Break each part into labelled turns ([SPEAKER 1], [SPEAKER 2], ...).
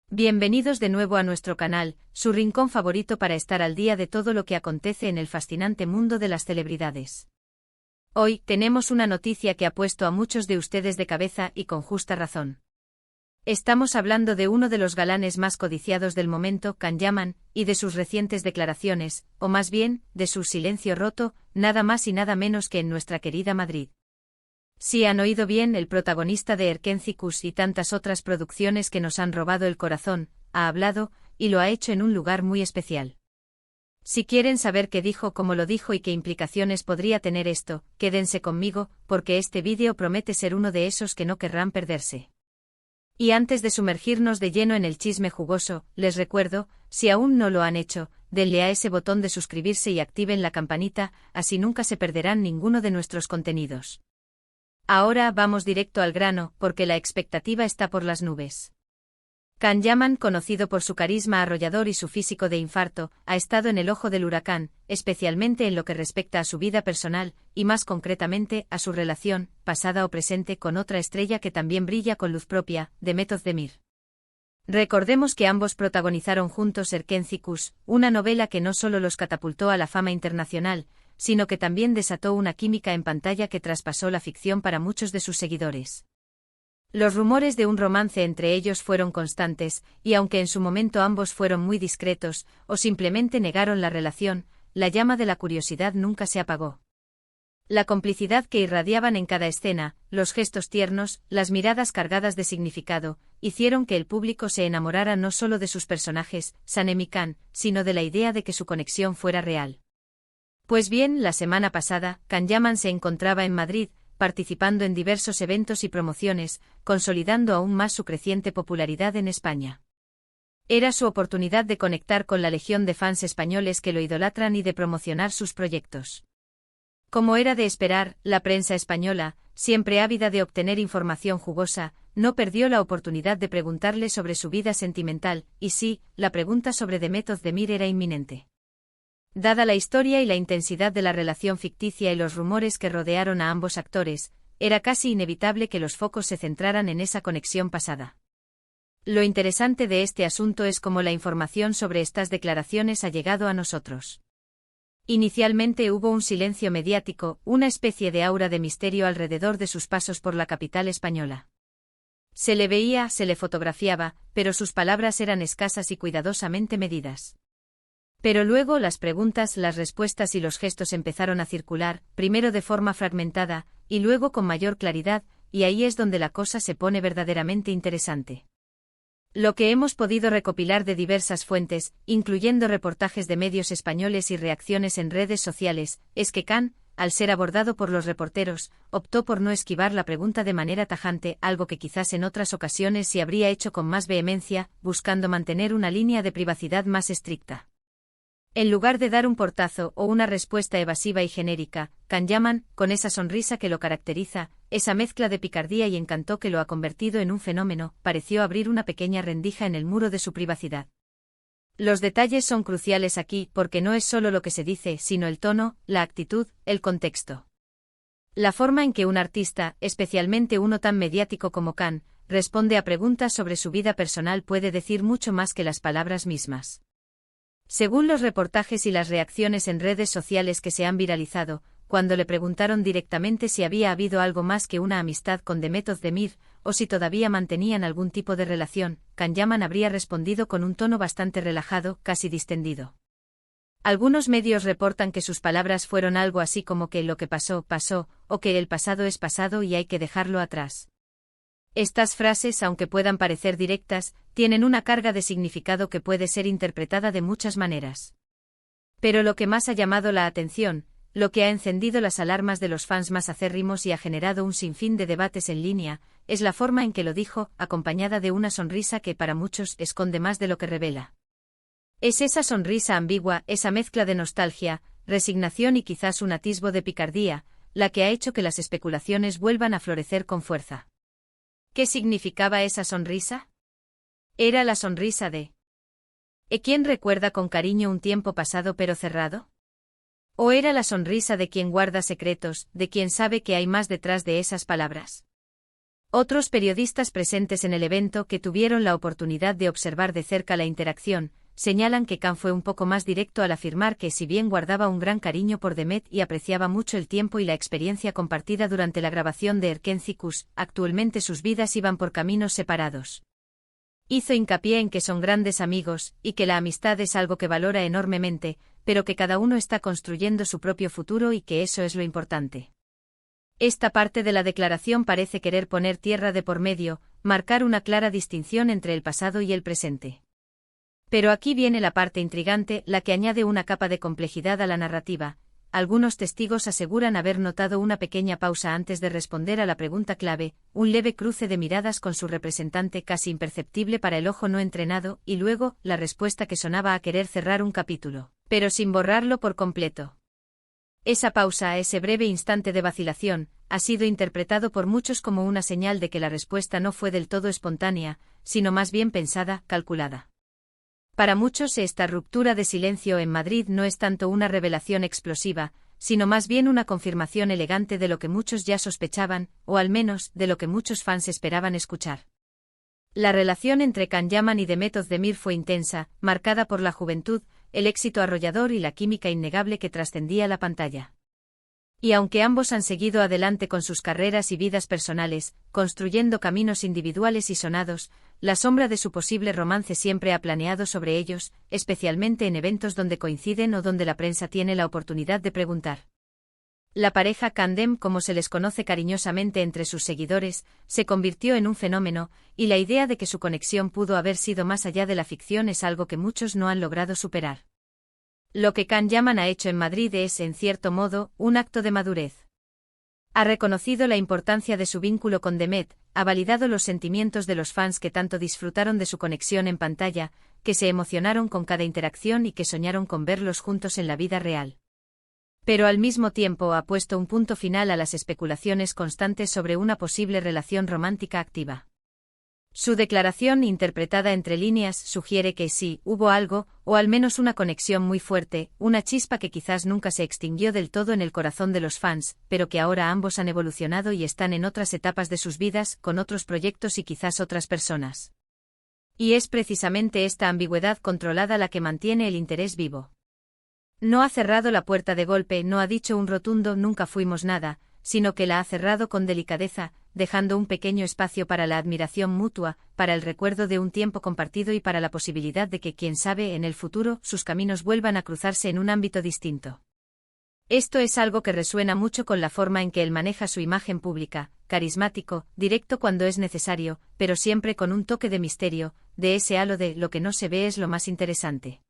[SPEAKER 1] Bienvenidos de nuevo a nuestro canal, su rincón favorito para estar al día de todo lo que acontece en el fascinante mundo de las celebridades. Hoy tenemos una noticia que ha puesto a muchos de ustedes de cabeza y con justa razón. Estamos hablando de uno de los galanes más codiciados del momento, Can Yaman, y de sus recientes declaraciones, o más bien, de su silencio roto, nada más y nada menos que en nuestra querida Madrid. Sí han oído bien, el protagonista de Erkenzicus y tantas otras producciones que nos han robado el corazón, ha hablado, y lo ha hecho en un lugar muy especial. Si quieren saber qué dijo, cómo lo dijo y qué implicaciones podría tener esto, quédense conmigo, porque este vídeo promete ser uno de esos que no querrán perderse. Y antes de sumergirnos de lleno en el chisme jugoso, les recuerdo, si aún no lo han hecho, denle a ese botón de suscribirse y activen la campanita, así nunca se perderán ninguno de nuestros contenidos. Ahora vamos directo al grano, porque la expectativa está por las nubes. Can Yaman, conocido por su carisma arrollador y su físico de infarto, ha estado en el ojo del huracán, especialmente en lo que respecta a su vida personal, y más concretamente a su relación, pasada o presente, con otra estrella que también brilla con luz propia, Demet Özdemir. Recordemos que ambos protagonizaron juntos Erkenzicus, una novela que no solo los catapultó a la fama internacional, sino que también desató una química en pantalla que traspasó la ficción para muchos de sus seguidores. Los rumores de un romance entre ellos fueron constantes, y aunque en su momento ambos fueron muy discretos, o simplemente negaron la relación, la llama de la curiosidad nunca se apagó. La complicidad que irradiaban en cada escena, los gestos tiernos, las miradas cargadas de significado, hicieron que el público se enamorara no solo de sus personajes, Sanem y Can, sino de la idea de que su conexión fuera real. Pues bien, la semana pasada, Can Yaman se encontraba en Madrid, participando en diversos eventos y promociones, consolidando aún más su creciente popularidad en España. Era su oportunidad de conectar con la legión de fans españoles que lo idolatran y de promocionar sus proyectos. Como era de esperar, la prensa española, siempre ávida de obtener información jugosa, no perdió la oportunidad de preguntarle sobre su vida sentimental, y sí, la pregunta sobre Demet Özdemir era inminente. Dada la historia y la intensidad de la relación ficticia y los rumores que rodearon a ambos actores, era casi inevitable que los focos se centraran en esa conexión pasada. Lo interesante de este asunto es cómo la información sobre estas declaraciones ha llegado a nosotros. Inicialmente hubo un silencio mediático, una especie de aura de misterio alrededor de sus pasos por la capital española. Se le veía, se le fotografiaba, pero sus palabras eran escasas y cuidadosamente medidas. Pero luego las preguntas, las respuestas y los gestos empezaron a circular, primero de forma fragmentada, y luego con mayor claridad, y ahí es donde la cosa se pone verdaderamente interesante. Lo que hemos podido recopilar de diversas fuentes, incluyendo reportajes de medios españoles y reacciones en redes sociales, es que Can, al ser abordado por los reporteros, optó por no esquivar la pregunta de manera tajante, algo que quizás en otras ocasiones sí habría hecho con más vehemencia, buscando mantener una línea de privacidad más estricta. En lugar de dar un portazo o una respuesta evasiva y genérica, Can Yaman, con esa sonrisa que lo caracteriza, esa mezcla de picardía y encanto que lo ha convertido en un fenómeno, pareció abrir una pequeña rendija en el muro de su privacidad. Los detalles son cruciales aquí porque no es solo lo que se dice, sino el tono, la actitud, el contexto. La forma en que un artista, especialmente uno tan mediático como Can, responde a preguntas sobre su vida personal puede decir mucho más que las palabras mismas. Según los reportajes y las reacciones en redes sociales que se han viralizado, cuando le preguntaron directamente si había habido algo más que una amistad con Demet Özdemir, o si todavía mantenían algún tipo de relación, Can Yaman habría respondido con un tono bastante relajado, casi distendido. Algunos medios reportan que sus palabras fueron algo así como que lo que pasó, pasó, o que el pasado es pasado y hay que dejarlo atrás. Estas frases, aunque puedan parecer directas, tienen una carga de significado que puede ser interpretada de muchas maneras. Pero lo que más ha llamado la atención, lo que ha encendido las alarmas de los fans más acérrimos y ha generado un sinfín de debates en línea, es la forma en que lo dijo, acompañada de una sonrisa que para muchos esconde más de lo que revela. Es esa sonrisa ambigua, esa mezcla de nostalgia, resignación y quizás un atisbo de picardía, la que ha hecho que las especulaciones vuelvan a florecer con fuerza. ¿Qué significaba esa sonrisa? Era la sonrisa de ¿quién recuerda con cariño un tiempo pasado pero cerrado? ¿O era la sonrisa de quien guarda secretos, de quien sabe que hay más detrás de esas palabras? Otros periodistas presentes en el evento que tuvieron la oportunidad de observar de cerca la interacción, señalan que Khan fue un poco más directo al afirmar que si bien guardaba un gran cariño por Demet y apreciaba mucho el tiempo y la experiencia compartida durante la grabación de Erkencikus, actualmente sus vidas iban por caminos separados. Hizo hincapié en que son grandes amigos, y que la amistad es algo que valora enormemente, pero que cada uno está construyendo su propio futuro y que eso es lo importante. Esta parte de la declaración parece querer poner tierra de por medio, marcar una clara distinción entre el pasado y el presente. Pero aquí viene la parte intrigante, la que añade una capa de complejidad a la narrativa. Algunos testigos aseguran haber notado una pequeña pausa antes de responder a la pregunta clave, un leve cruce de miradas con su representante casi imperceptible para el ojo no entrenado, y luego, la respuesta que sonaba a querer cerrar un capítulo, pero sin borrarlo por completo. Esa pausa, ese breve instante de vacilación, ha sido interpretado por muchos como una señal de que la respuesta no fue del todo espontánea, sino más bien pensada, calculada. Para muchos esta ruptura de silencio en Madrid no es tanto una revelación explosiva, sino más bien una confirmación elegante de lo que muchos ya sospechaban, o al menos, de lo que muchos fans esperaban escuchar. La relación entre Can Yaman y Demet Özdemir fue intensa, marcada por la juventud, el éxito arrollador y la química innegable que trascendía la pantalla. Y aunque ambos han seguido adelante con sus carreras y vidas personales, construyendo caminos individuales y sonados, la sombra de su posible romance siempre ha planeado sobre ellos, especialmente en eventos donde coinciden o donde la prensa tiene la oportunidad de preguntar. La pareja Candem, como se les conoce cariñosamente entre sus seguidores, se convirtió en un fenómeno, y la idea de que su conexión pudo haber sido más allá de la ficción es algo que muchos no han logrado superar. Lo que Can Yaman ha hecho en Madrid es, en cierto modo, un acto de madurez. Ha reconocido la importancia de su vínculo con Demet, ha validado los sentimientos de los fans que tanto disfrutaron de su conexión en pantalla, que se emocionaron con cada interacción y que soñaron con verlos juntos en la vida real. Pero al mismo tiempo ha puesto un punto final a las especulaciones constantes sobre una posible relación romántica activa. Su declaración, interpretada entre líneas, sugiere que sí, hubo algo, o al menos una conexión muy fuerte, una chispa que quizás nunca se extinguió del todo en el corazón de los fans, pero que ahora ambos han evolucionado y están en otras etapas de sus vidas, con otros proyectos y quizás otras personas. Y es precisamente esta ambigüedad controlada la que mantiene el interés vivo. No ha cerrado la puerta de golpe, no ha dicho un rotundo nunca fuimos nada, sino que la ha cerrado con delicadeza, dejando un pequeño espacio para la admiración mutua, para el recuerdo de un tiempo compartido y para la posibilidad de que, quién sabe, en el futuro, sus caminos vuelvan a cruzarse en un ámbito distinto. Esto es algo que resuena mucho con la forma en que él maneja su imagen pública, carismático, directo cuando es necesario, pero siempre con un toque de misterio, de ese halo de lo que no se ve es lo más interesante.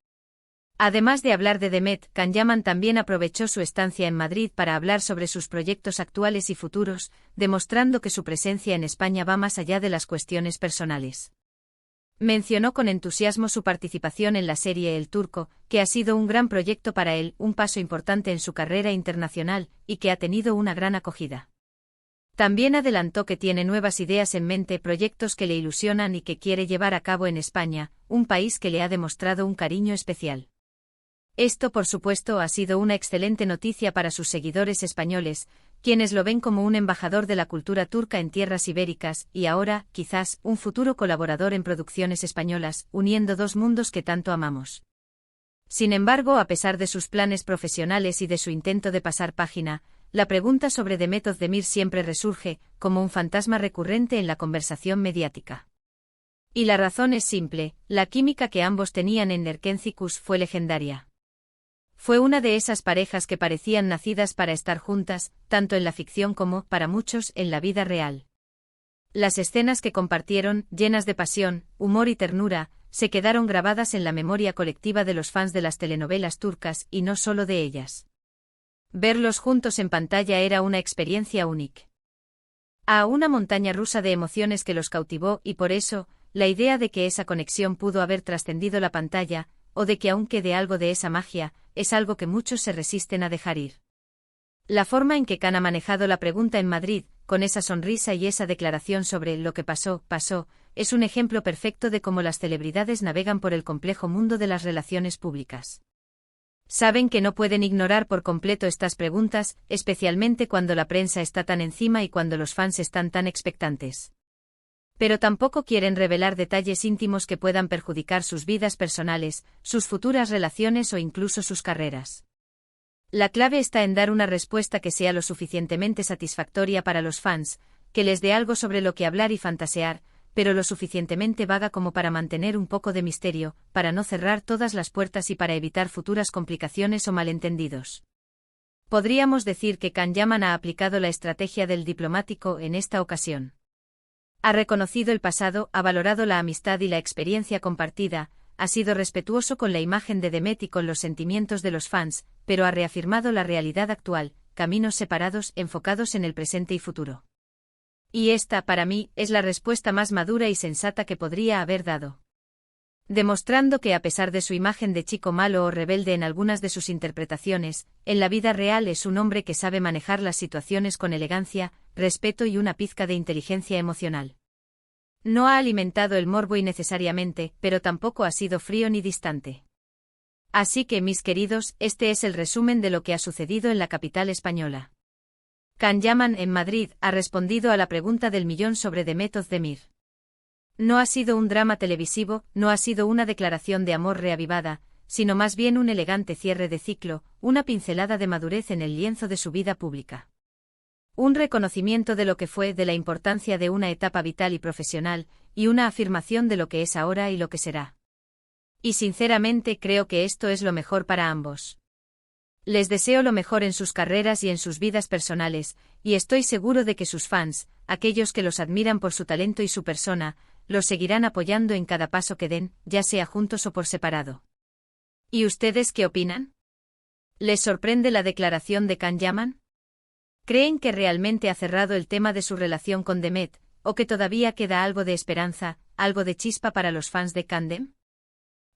[SPEAKER 1] Además de hablar de Demet, Can Yaman también aprovechó su estancia en Madrid para hablar sobre sus proyectos actuales y futuros, demostrando que su presencia en España va más allá de las cuestiones personales. Mencionó con entusiasmo su participación en la serie El Turco, que ha sido un gran proyecto para él, un paso importante en su carrera internacional, y que ha tenido una gran acogida. También adelantó que tiene nuevas ideas en mente, proyectos que le ilusionan y que quiere llevar a cabo en España, un país que le ha demostrado un cariño especial. Esto, por supuesto, ha sido una excelente noticia para sus seguidores españoles, quienes lo ven como un embajador de la cultura turca en tierras ibéricas y ahora, quizás, un futuro colaborador en producciones españolas, uniendo dos mundos que tanto amamos. Sin embargo, a pesar de sus planes profesionales y de su intento de pasar página, la pregunta sobre Demet Özdemir siempre resurge, como un fantasma recurrente en la conversación mediática. Y la razón es simple, la química que ambos tenían en Erkencikus fue legendaria. Fue una de esas parejas que parecían nacidas para estar juntas, tanto en la ficción como, para muchos, en la vida real. Las escenas que compartieron, llenas de pasión, humor y ternura, se quedaron grabadas en la memoria colectiva de los fans de las telenovelas turcas, y no solo de ellas. Verlos juntos en pantalla era una experiencia única. A una montaña rusa de emociones que los cautivó y por eso, la idea de que esa conexión pudo haber trascendido la pantalla, o de que aún quede algo de esa magia, es algo que muchos se resisten a dejar ir. La forma en que Can ha manejado la pregunta en Madrid, con esa sonrisa y esa declaración sobre lo que pasó, es un ejemplo perfecto de cómo las celebridades navegan por el complejo mundo de las relaciones públicas. Saben que no pueden ignorar por completo estas preguntas, especialmente cuando la prensa está tan encima y cuando los fans están tan expectantes. Pero tampoco quieren revelar detalles íntimos que puedan perjudicar sus vidas personales, sus futuras relaciones o incluso sus carreras. La clave está en dar una respuesta que sea lo suficientemente satisfactoria para los fans, que les dé algo sobre lo que hablar y fantasear, pero lo suficientemente vaga como para mantener un poco de misterio, para no cerrar todas las puertas y para evitar futuras complicaciones o malentendidos. Podríamos decir que Can Yaman ha aplicado la estrategia del diplomático en esta ocasión. Ha reconocido el pasado, ha valorado la amistad y la experiencia compartida, ha sido respetuoso con la imagen de Demet y con los sentimientos de los fans, pero ha reafirmado la realidad actual, caminos separados enfocados en el presente y futuro. Y esta, para mí, es la respuesta más madura y sensata que podría haber dado. Demostrando que a pesar de su imagen de chico malo o rebelde en algunas de sus interpretaciones, en la vida real es un hombre que sabe manejar las situaciones con elegancia, respeto y una pizca de inteligencia emocional. No ha alimentado el morbo innecesariamente, pero tampoco ha sido frío ni distante. Así que, mis queridos, este es el resumen de lo que ha sucedido en la capital española. Can Yaman en Madrid ha respondido a la pregunta del millón sobre Demet Özdemir. No ha sido un drama televisivo, no ha sido una declaración de amor reavivada, sino más bien un elegante cierre de ciclo, una pincelada de madurez en el lienzo de su vida pública. Un reconocimiento de lo que fue, de la importancia de una etapa vital y profesional, y una afirmación de lo que es ahora y lo que será. Y sinceramente creo que esto es lo mejor para ambos. Les deseo lo mejor en sus carreras y en sus vidas personales, y estoy seguro de que sus fans, aquellos que los admiran por su talento y su persona, los seguirán apoyando en cada paso que den, ya sea juntos o por separado. ¿Y ustedes qué opinan? ¿Les sorprende la declaración de Can Yaman? ¿Creen que realmente ha cerrado el tema de su relación con Demet, o que todavía queda algo de esperanza, algo de chispa para los fans de Candem?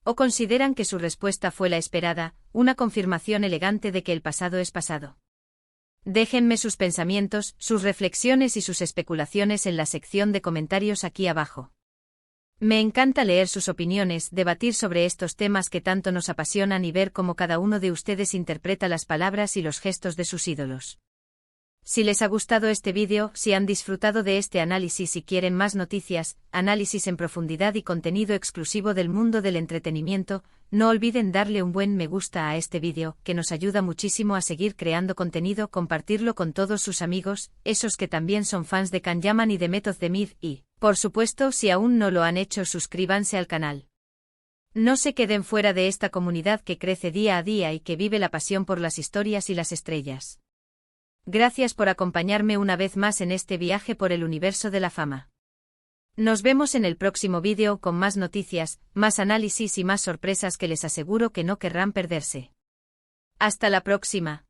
[SPEAKER 1] ¿O consideran que su respuesta fue la esperada, una confirmación elegante de que el pasado es pasado? Déjenme sus pensamientos, sus reflexiones y sus especulaciones en la sección de comentarios aquí abajo. Me encanta leer sus opiniones, debatir sobre estos temas que tanto nos apasionan y ver cómo cada uno de ustedes interpreta las palabras y los gestos de sus ídolos. Si les ha gustado este vídeo, si han disfrutado de este análisis y quieren más noticias, análisis en profundidad y contenido exclusivo del mundo del entretenimiento, no olviden darle un buen me gusta a este vídeo, que nos ayuda muchísimo a seguir creando contenido, compartirlo con todos sus amigos, esos que también son fans de Can Yaman y Demet Özdemir y, por supuesto, si aún no lo han hecho, suscríbanse al canal. No se queden fuera de esta comunidad que crece día a día y que vive la pasión por las historias y las estrellas. Gracias por acompañarme una vez más en este viaje por el universo de la fama. Nos vemos en el próximo vídeo con más noticias, más análisis y más sorpresas que les aseguro que no querrán perderse. Hasta la próxima.